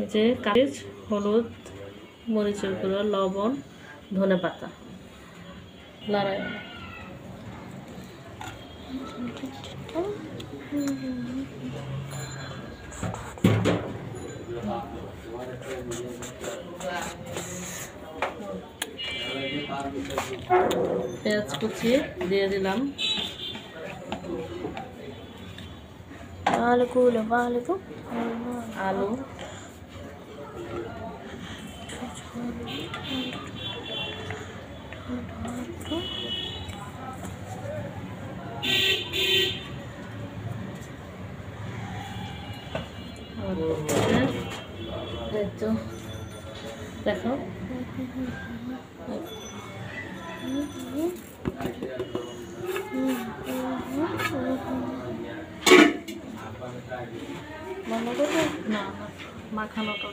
এই যে কাঁচ, হলুদ, মরিচের গুঁড়ো, লবণ, ধনেপাতা লড়াই পেঁয়াজ কুচি দিয়ে দিলাম, আলু, দেখো না মাখানোটা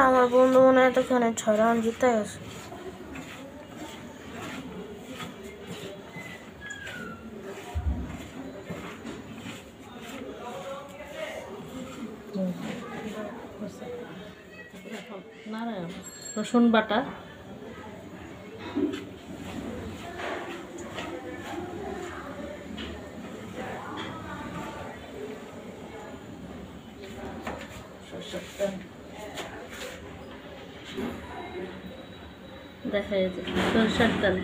আমার বন্ধু মনে হয় এতক্ষণে 6 রাউন্ড জিতে গেছে। রসুন বাটা, দেখা যাচ্ছে সরষের তেল,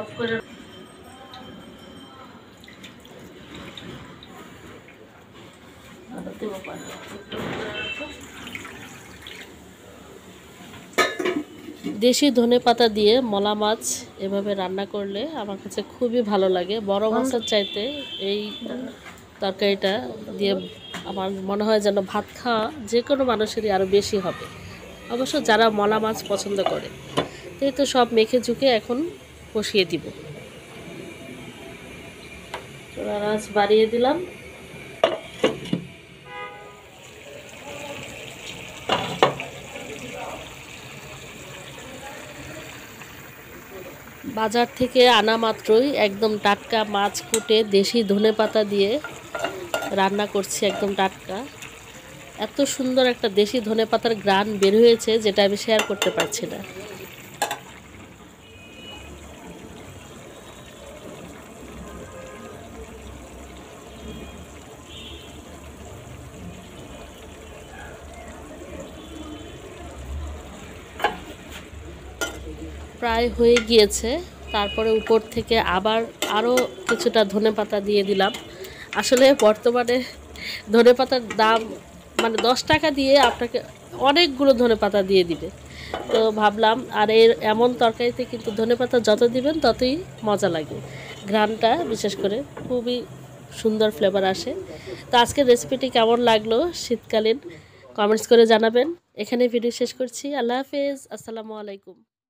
অফ করে দেশি ধনেপাতা দিয়ে মলা মাছ এভাবে রান্না করলে আমার কাছে খুবই ভালো লাগে। বড় মাছের চাইতে এই তরকারিটা দিয়ে আমার মনে হয় যেন ভাত খাওয়া যে কোনো মানুষেরই আরও বেশি হবে, অবশ্য যারা মলা মাছ পছন্দ করে। এই তো সব মেখে ঝুঁকে এখন কষিয়ে দিব, চুলার আঁচ বাড়িয়ে দিলাম। বাজার থেকে আনা মাত্রই একদম টাটকা মাছ কুটে দেশি ধনেপাতা দিয়ে রান্না করছি, একদম টাটকা। এত সুন্দর একটা দেশি ধনেপাতার ঘ্রাণ বের হয়েছে যেটা আমি শেয়ার করতে পারছি না। প্রায় হয়ে গিয়েছে, তারপরে উপর থেকে আবার আরও কিছুটা ধনেপাতা দিয়ে দিলাম। আসলে বর্তমানে ধনেপাতার দাম মানে 10 টাকা দিয়ে আপনাকে অনেকগুলো ধনেপাতা দিয়ে দিবে, তো ভাবলাম আর এমন তরকারিতে কিন্তু ধনেপাতা যত দিবেন ততই মজা লাগে, ঘ্রাণটা বিশেষ করে খুবই সুন্দর ফ্লেভার আসে। তো আজকের রেসিপিটি কেমন লাগলো শীতকালীন কমেন্টস করে জানাবেন। এখানে ভিডিও শেষ করছি। আল্লাহ হাফেজ, আসসালামু আলাইকুম।